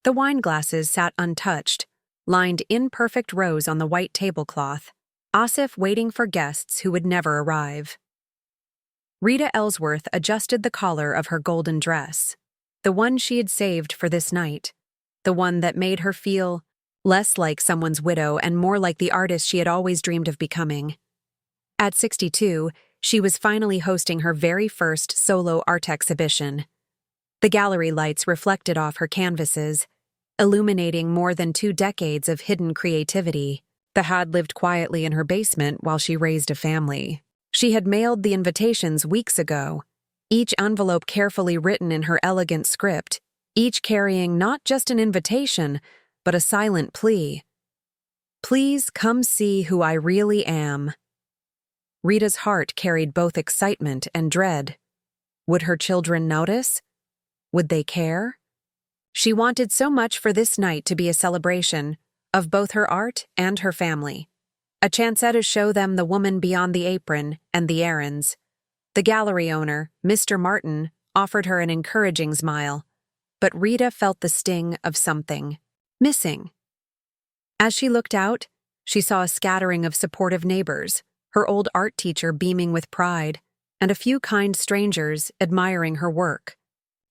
The wine glasses sat untouched, lined in perfect rows on the white tablecloth, as if waiting for guests who would never arrive. Rita Ellsworth adjusted the collar of her golden dress, the one she had saved for this night, the one that made her feel less like someone's widow and more like the artist she had always dreamed of becoming. At 62, she was finally hosting her very first solo art exhibition. The gallery lights reflected off her canvases, illuminating more than 2 decades of hidden creativity that had lived quietly in her basement while she raised a family. She had mailed the invitations weeks ago, each envelope carefully written in her elegant script, each carrying not just an invitation, but a silent plea. Please come see who I really am. Rita's heart carried both excitement and dread. Would her children notice? Would they care? She wanted so much for this night to be a celebration of both her art and her family. A chance to show them the woman beyond the apron and the errands. The gallery owner, Mr. Martin, offered her an encouraging smile, but Rita felt the sting of something missing. As she looked out, she saw a scattering of supportive neighbors, her old art teacher beaming with pride, and a few kind strangers admiring her work.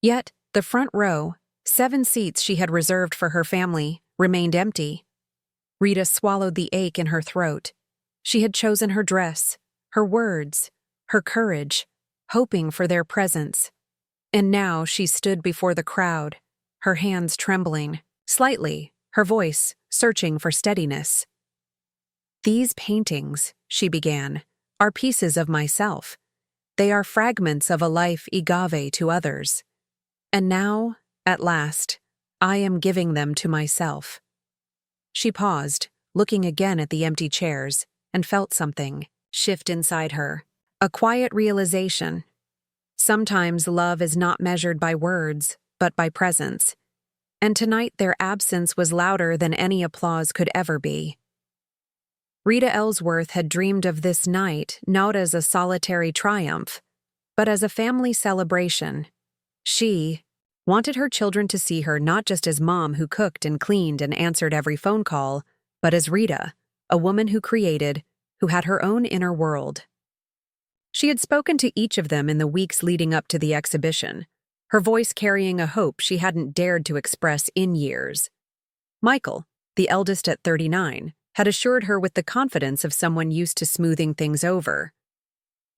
Yet, the front row, 7 seats she had reserved for her family, remained empty. Rita swallowed the ache in her throat. She had chosen her dress, her words, her courage, hoping for their presence. And now she stood before the crowd, her hands trembling, slightly, her voice searching for steadiness. These paintings, she began, are pieces of myself. They are fragments of a life agave to others. And now, at last, I am giving them to myself. She paused, looking again at the empty chairs, and felt something shift inside her, a quiet realization. Sometimes love is not measured by words, but by presence. And tonight their absence was louder than any applause could ever be. Rita Ellsworth had dreamed of this night not as a solitary triumph, but as a family celebration. She wanted her children to see her not just as mom who cooked and cleaned and answered every phone call, but as Rita, a woman who created, who had her own inner world. She had spoken to each of them in the weeks leading up to the exhibition, her voice carrying a hope she hadn't dared to express in years. Michael, the eldest at 39, had assured her with the confidence of someone used to smoothing things over.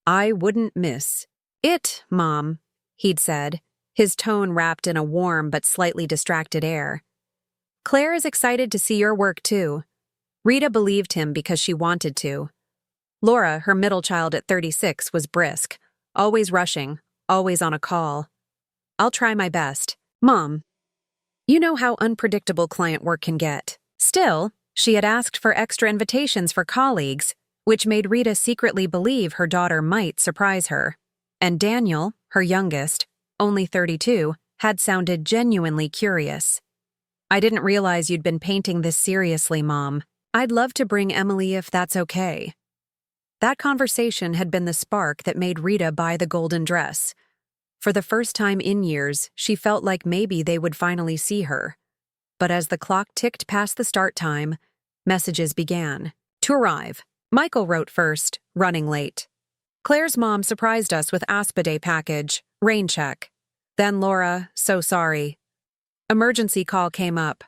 I wouldn't miss it, Mom, he'd said, his tone wrapped in a warm but slightly distracted air. Claire is excited to see your work, too. Rita believed him because she wanted to. Laura, her middle child at 36, was brisk, always rushing, always on a call. I'll try my best. Mom, you know how unpredictable client work can get. Still, she had asked for extra invitations for colleagues, which made Rita secretly believe her daughter might surprise her. And Daniel, her youngest, only 32, had sounded genuinely curious. I didn't realize you'd been painting this seriously, Mom. I'd love to bring Emily if that's okay. That conversation had been the spark that made Rita buy the golden dress. For the first time in years, she felt like maybe they would finally see her. But as the clock ticked past the start time, messages began to arrive. Michael wrote first, running late. Claire's mom surprised us with Aspide package, rain check. Then Laura, so sorry. Emergency call came up.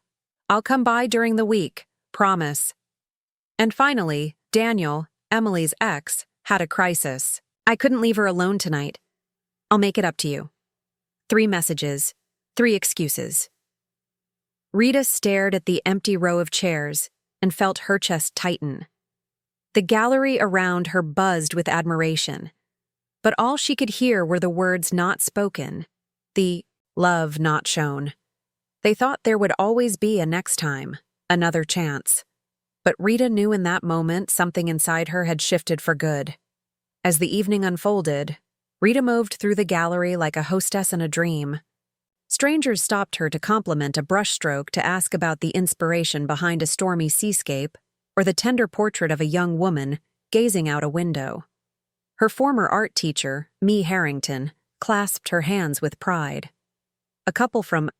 I'll come by during the week, promise. And finally, Daniel, Emily's ex, had a crisis. I couldn't leave her alone tonight. I'll make it up to you. 3 messages, 3 excuses. Rita stared at the empty row of chairs and felt her chest tighten. The gallery around her buzzed with admiration, but all she could hear were the words not spoken, the love not shown. They thought there would always be a next time, another chance. But Rita knew in that moment something inside her had shifted for good. As the evening unfolded, Rita moved through the gallery like a hostess in a dream. Strangers stopped her to compliment a brushstroke, to ask about the inspiration behind a stormy seascape, or the tender portrait of a young woman gazing out a window. Her former art teacher, Mee Harrington, clasped her hands with pride. A couple from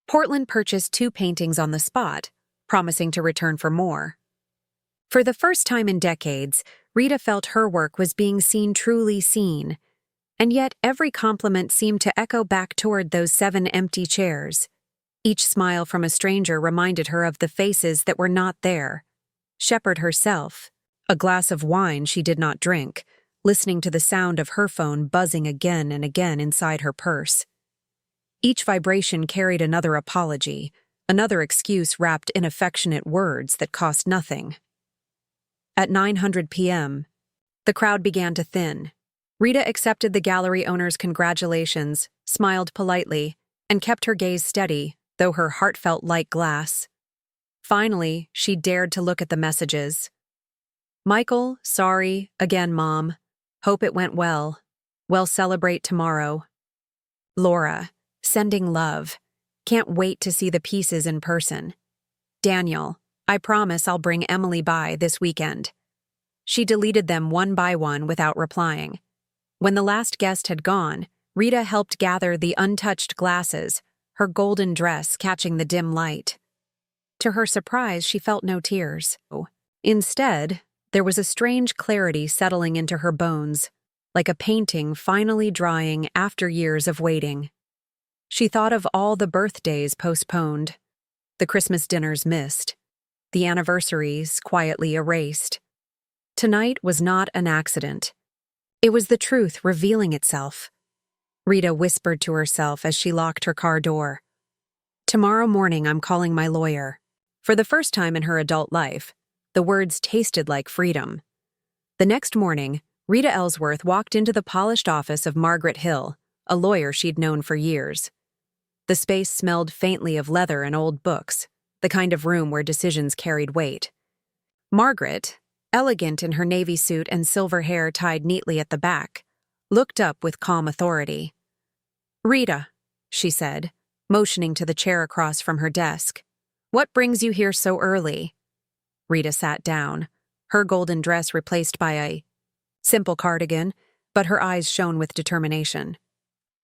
Portland purchased 2 paintings on the spot, promising to return for more. For the first time in decades, Rita felt her work was being seen truly seen, and yet every compliment seemed to echo back toward those 7 empty chairs. Each smile from a stranger reminded her of the faces that were not there. Shepard herself, a glass of wine she did not drink, listening to the sound of her phone buzzing again and again inside her purse. Each vibration carried another apology, another excuse wrapped in affectionate words that cost nothing. At 9:00 p.m., the crowd began to thin. Rita accepted the gallery owner's congratulations, smiled politely, and kept her gaze steady, though her heart felt like glass. Finally, she dared to look at the messages. Michael, sorry, again, Mom. Hope it went well. We'll celebrate tomorrow. Laura, sending love. Can't wait to see the pieces in person. Daniel, I promise I'll bring Emily by this weekend. She deleted them one by one without replying. When the last guest had gone, Rita helped gather the untouched glasses, her golden dress catching the dim light. To her surprise, she felt no tears. Instead, there was a strange clarity settling into her bones, like a painting finally drying after years of waiting. She thought of all the birthdays postponed, the Christmas dinners missed, the anniversaries quietly erased. Tonight was not an accident. It was the truth revealing itself. Rita whispered to herself as she locked her car door. Tomorrow morning I'm calling my lawyer. For the first time in her adult life, the words tasted like freedom. The next morning, Rita Ellsworth walked into the polished office of Margaret Hill, a lawyer she'd known for years. The space smelled faintly of leather and old books, the kind of room where decisions carried weight. Margaret, elegant in her navy suit and silver hair tied neatly at the back, looked up with calm authority. Rita, she said, motioning to the chair across from her desk. What brings you here so early? Rita sat down, her golden dress replaced by a simple cardigan, but her eyes shone with determination.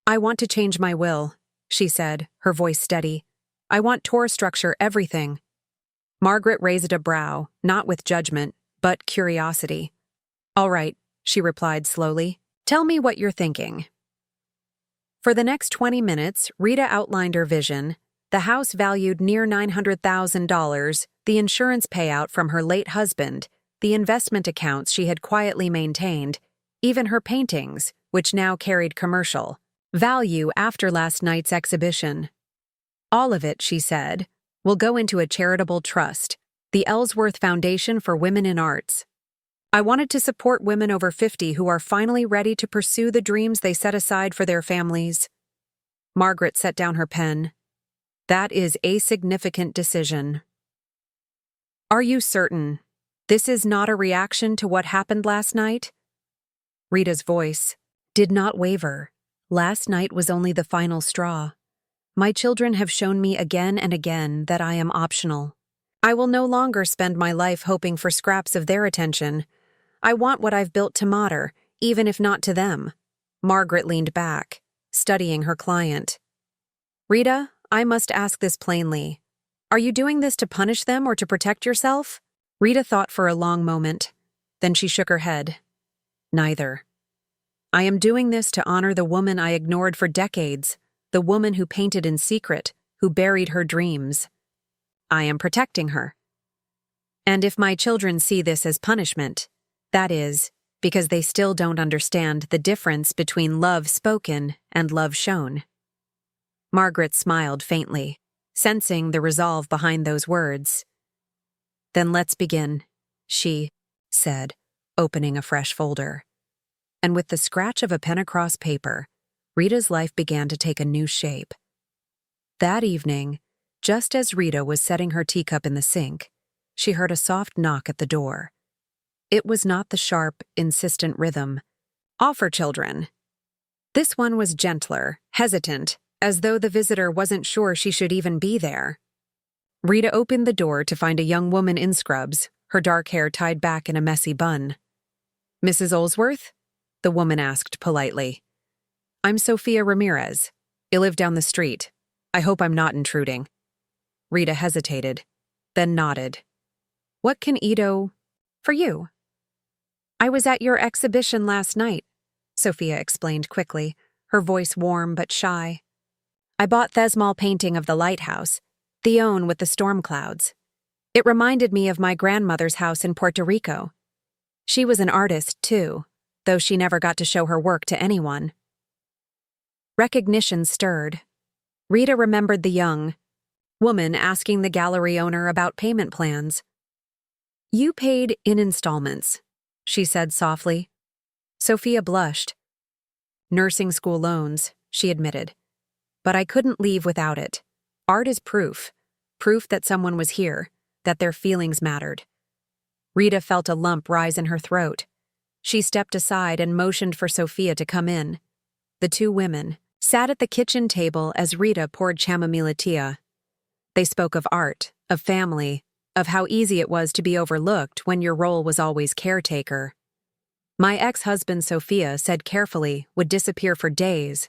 I want to change my will, she said, her voice steady. I want Tor structure everything. Margaret raised a brow, not with judgment, but curiosity. All right, she replied slowly. Tell me what you're thinking. For the next 20 minutes, Rita outlined her vision, the house valued near $900,000, the insurance payout from her late husband, the investment accounts she had quietly maintained, even her paintings, which now carried commercial value after last night's exhibition. All of it, she said, will go into a charitable trust, the Ellsworth Foundation for Women in Arts. I wanted to support women over 50 who are finally ready to pursue the dreams they set aside for their families. Margaret set down her pen. That is a significant decision. Are you certain this is not a reaction to what happened last night? Rita's voice did not waver. Last night was only the final straw. My children have shown me again and again that I am optional. I will no longer spend my life hoping for scraps of their attention. I want what I've built to matter, even if not to them. Margaret leaned back, studying her client. Rita, I must ask this plainly. Are you doing this to punish them or to protect yourself? Rita thought for a long moment. Then she shook her head. Neither. I am doing this to honor the woman I ignored for decades, the woman who painted in secret, who buried her dreams. I am protecting her. And if my children see this as punishment, that is, because they still don't understand the difference between love spoken and love shown. Margaret smiled faintly, sensing the resolve behind those words. Then let's begin, she said, opening a fresh folder. And with the scratch of a pen across paper, Rita's life began to take a new shape. That evening, just as Rita was setting her teacup in the sink, she heard a soft knock at the door. It was not the sharp, insistent rhythm. Offer, children. This one was gentler, hesitant, as though the visitor wasn't sure she should even be there. Rita opened the door to find a young woman in scrubs, her dark hair tied back in a messy bun. Mrs. Ellsworth? The woman asked politely. I'm Sophia Ramirez. I live down the street. I hope I'm not intruding. Rita hesitated, then nodded. What can Ito... for you? I was at your exhibition last night, Sophia explained quickly, her voice warm but shy. I bought Thesmol painting of the lighthouse, the one with the storm clouds. It reminded me of my grandmother's house in Puerto Rico. She was an artist, too, though she never got to show her work to anyone. Recognition stirred. Rita remembered the young woman asking the gallery owner about payment plans. You paid in installments, she said softly. Sophia blushed. Nursing school loans, she admitted. But I couldn't leave without it. Art is proof that someone was here, that their feelings mattered. Rita felt a lump rise in her throat. She stepped aside and motioned for Sophia to come in. The two women sat at the kitchen table as Rita poured chamomile tea. They spoke of art, of family, of how easy it was to be overlooked when your role was always caretaker. My ex-husband, Sophia, said carefully, would disappear for days,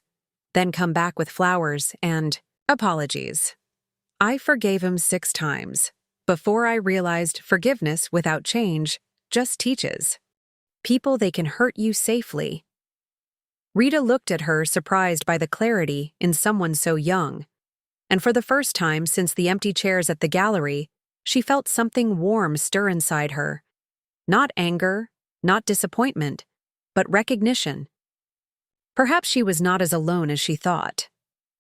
then come back with flowers and apologies. I forgave him 6 times, before I realized forgiveness without change just teaches people they can hurt you safely. Rita looked at her, surprised by the clarity in someone so young, and for the first time since the empty chairs at the gallery, she felt something warm stir inside her. Not anger, not disappointment, but recognition. Perhaps she was not as alone as she thought.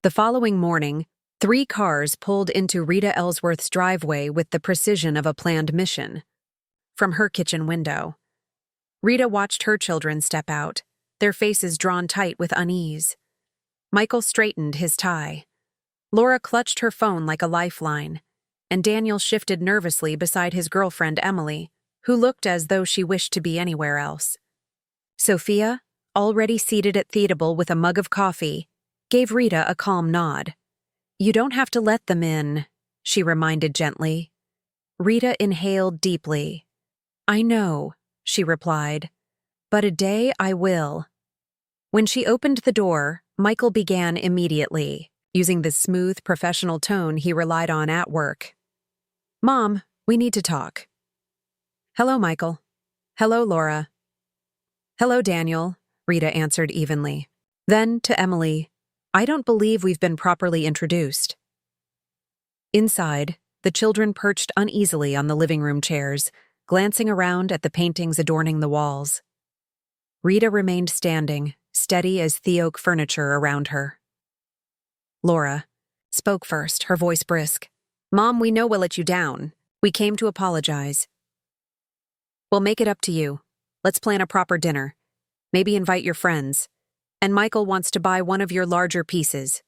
The following morning, 3 cars pulled into Rita Ellsworth's driveway with the precision of a planned mission. From her kitchen window, Rita watched her children step out, their faces drawn tight with unease. Michael straightened his tie. Laura clutched her phone like a lifeline, and Daniel shifted nervously beside his girlfriend Emily, who looked as though she wished to be anywhere else. Sophia, already seated at the table with a mug of coffee, gave Rita a calm nod. You don't have to let them in, she reminded gently. Rita inhaled deeply. I know, she replied, but a day I will. When she opened the door, Michael began immediately, using the smooth, professional tone he relied on at work. Mom, we need to talk. Hello, Michael. Hello, Laura. Hello, Daniel, Rita answered evenly. Then, to Emily, I don't believe we've been properly introduced. Inside, the children perched uneasily on the living room chairs, glancing around at the paintings adorning the walls. Rita remained standing, steady as the oak furniture around her. Laura spoke first, her voice brisk. Mom, we know we'll let you down. We came to apologize. We'll make it up to you. Let's plan a proper dinner. Maybe invite your friends. And Michael wants to buy one of your larger pieces.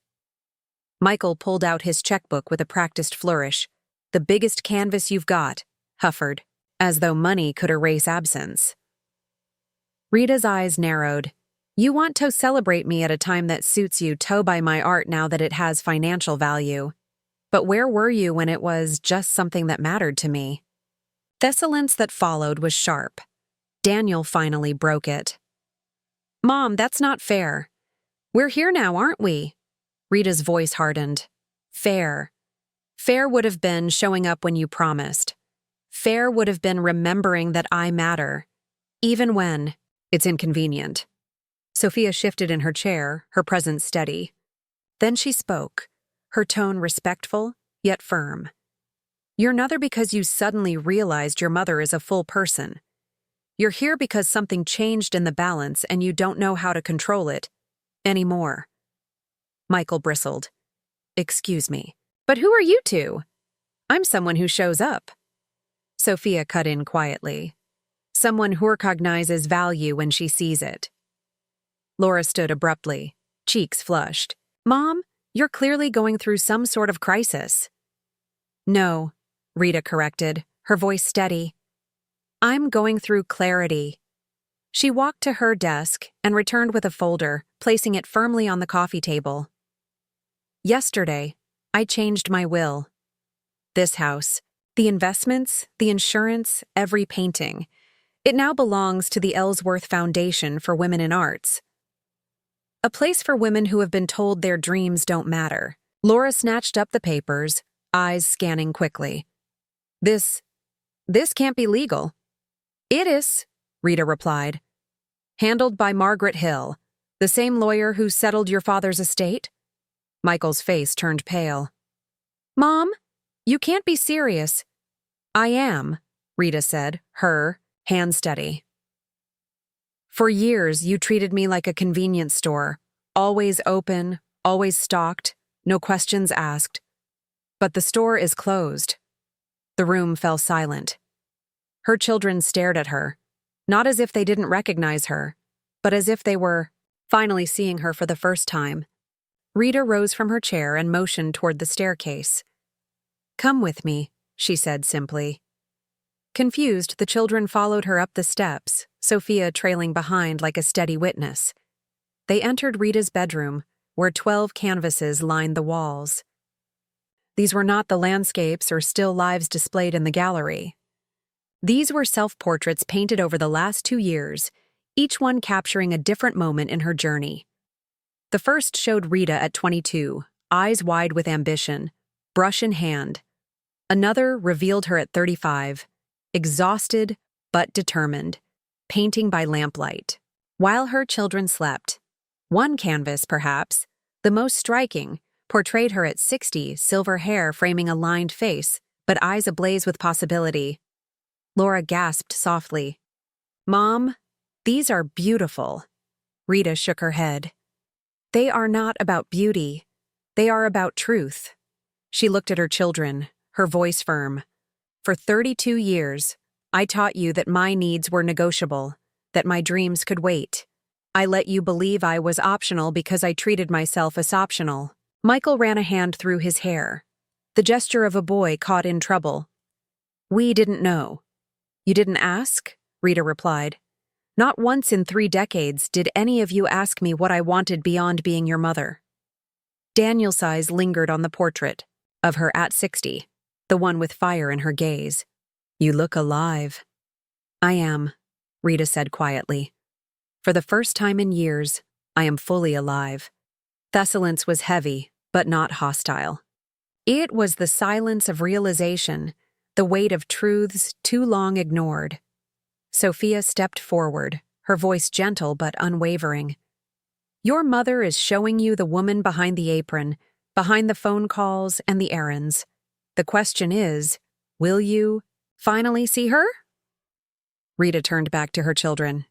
Michael pulled out his checkbook with a practiced flourish. The biggest canvas you've got, Hufford, as though money could erase absence. Rita's eyes narrowed. You want to celebrate me at a time that suits you to buy my art now that it has financial value. But where were you when it was just something that mattered to me? The silence that followed was sharp. Daniel finally broke it. Mom, that's not fair. We're here now, aren't we? Rita's voice hardened. Fair. Fair would have been showing up when you promised. Fair would have been remembering that I matter, even when it's inconvenient. Sophia shifted in her chair, her presence steady. Then she spoke, her tone respectful, yet firm. You're not there because you suddenly realized your mother is a full person. You're here because something changed in the balance and you don't know how to control it anymore. Michael bristled. Excuse me, but who are you two? I'm someone who shows up. Sophia cut in quietly. Someone who recognizes value when she sees it. Laura stood abruptly, cheeks flushed. Mom, you're clearly going through some sort of crisis. No, Rita corrected, her voice steady. I'm going through clarity. She walked to her desk and returned with a folder, placing it firmly on the coffee table. Yesterday, I changed my will. This house, the investments, the insurance, every painting. It now belongs to the Ellsworth Foundation for Women in Arts. A place for women who have been told their dreams don't matter, Laura snatched up the papers, eyes scanning quickly. This can't be legal. It is, Rita replied. Handled by Margaret Hill, the same lawyer who settled your father's estate? Michael's face turned pale. Mom, you can't be serious. I am, Rita said, her hand steady. For years, you treated me like a convenience store, always open, always stocked, no questions asked. But the store is closed. The room fell silent. Her children stared at her, not as if they didn't recognize her, but as if they were finally seeing her for the first time. Rita rose from her chair and motioned toward the staircase. Come with me, she said simply. Confused, the children followed her up the steps, Sophia trailing behind like a steady witness. They entered Rita's bedroom, where 12 canvases lined the walls. These were not the landscapes or still lives displayed in the gallery. These were self-portraits painted over the last 2 years, each one capturing a different moment in her journey. The first showed Rita at 22, eyes wide with ambition, brush in hand. Another revealed her at 35, exhausted but determined, painting by lamplight. While her children slept, one canvas, perhaps, the most striking, portrayed her at 60, silver hair framing a lined face, but eyes ablaze with possibility. Laura gasped softly. Mom, these are beautiful. Rita shook her head. They are not about beauty. They are about truth. She looked at her children, her voice firm. For 32 years, I taught you that my needs were negotiable, that my dreams could wait. I let you believe I was optional because I treated myself as optional. Michael ran a hand through his hair, the gesture of a boy caught in trouble. We didn't know. You didn't ask? Rita replied. Not once in 3 decades did any of you ask me what I wanted beyond being your mother. Daniel's eyes lingered on the portrait of her at 60, the one with fire in her gaze. You look alive. I am, Rita said quietly. For the first time in years, I am fully alive. Thessalance was heavy, but not hostile. It was the silence of realization, the weight of truths too long ignored. Sophia stepped forward, her voice gentle but unwavering. Your mother is showing you the woman behind the apron, behind the phone calls and the errands. The question is, will you finally see her? Rita turned back to her children.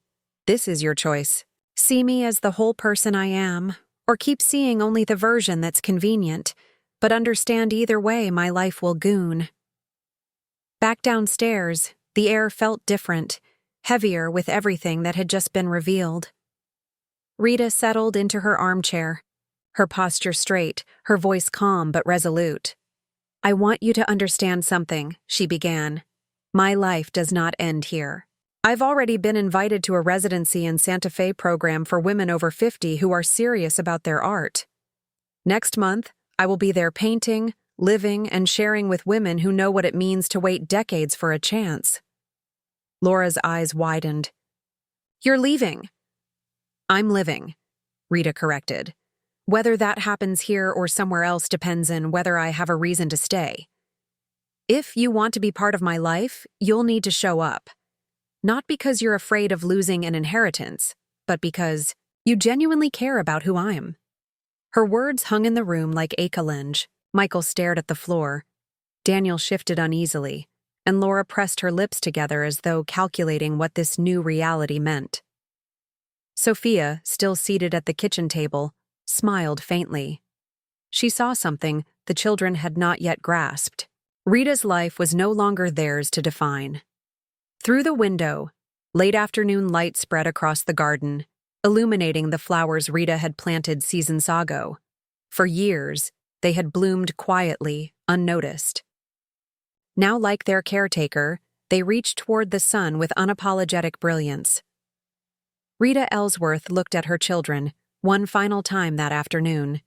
This is your choice. See me as the whole person I am, or keep seeing only the version that's convenient, but understand either way my life will goon. Back downstairs, the air felt different, heavier with everything that had just been revealed. Rita settled into her armchair, her posture straight, her voice calm but resolute. I want you to understand something, she began. My life does not end here. I've already been invited to a residency in Santa Fe program for women over 50 who are serious about their art. Next month, I will be there painting, living, and sharing with women who know what it means to wait decades for a chance. Laura's eyes widened. You're leaving. I'm living, Rita corrected. Whether that happens here or somewhere else depends on whether I have a reason to stay. If you want to be part of my life, you'll need to show up. Not because you're afraid of losing an inheritance, but because you genuinely care about who I am. Her words hung in the room like accolenge. Michael stared at the floor. Daniel shifted uneasily, and Laura pressed her lips together as though calculating what this new reality meant. Sophia, still seated at the kitchen table, smiled faintly. She saw something the children had not yet grasped. Rita's life was no longer theirs to define. Through the window, late afternoon light spread across the garden, illuminating the flowers Rita had planted seasons ago. For years, they had bloomed quietly, unnoticed. Now, like their caretaker, they reached toward the sun with unapologetic brilliance. Rita Ellsworth looked at her children one final time that afternoon.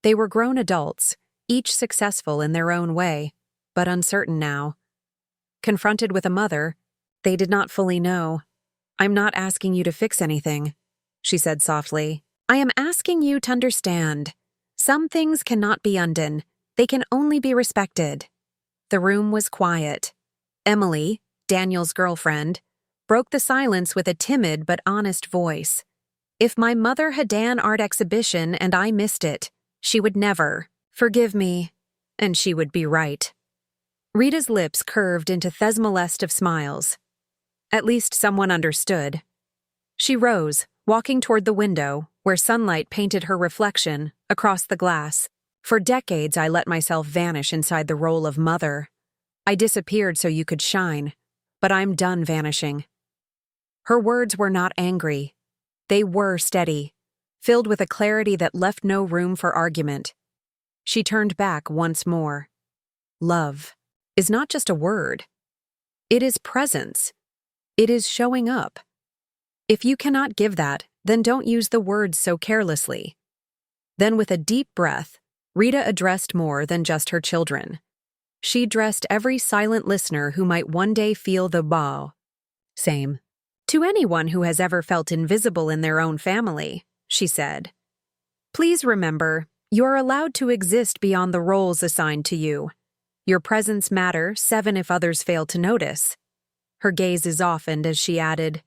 They were grown adults, each successful in their own way, but uncertain now. Confronted with a mother, they did not fully know. I'm not asking you to fix anything, she said softly. I am asking you to understand. Some things cannot be undone. They can only be respected. The room was quiet. Emily, Daniel's girlfriend, broke the silence with a timid but honest voice. If my mother had an art exhibition and I missed it, she would never forgive me, and she would be right. Rita's lips curved into thesmolest of smiles. At least someone understood. She rose, walking toward the window, where sunlight painted her reflection, across the glass. For decades I let myself vanish inside the role of mother. I disappeared so you could shine, but I'm done vanishing. Her words were not angry. They were steady, filled with a clarity that left no room for argument. She turned back once more. Love is not just a word. It is presence. It is showing up. If you cannot give that, then don't use the words so carelessly. Then with a deep breath, Rita addressed more than just her children. She addressed every silent listener who might one day feel the bow. Same. To anyone who has ever felt invisible in their own family, she said. Please remember, you are allowed to exist beyond the roles assigned to you. Your presence matters, 7 if others fail to notice. Her gaze softened as she added,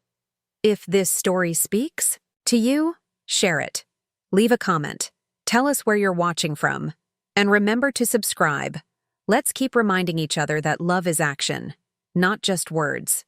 if this story speaks to you, share it. Leave a comment. Tell us where you're watching from. And remember to subscribe. Let's keep reminding each other that love is action, not just words.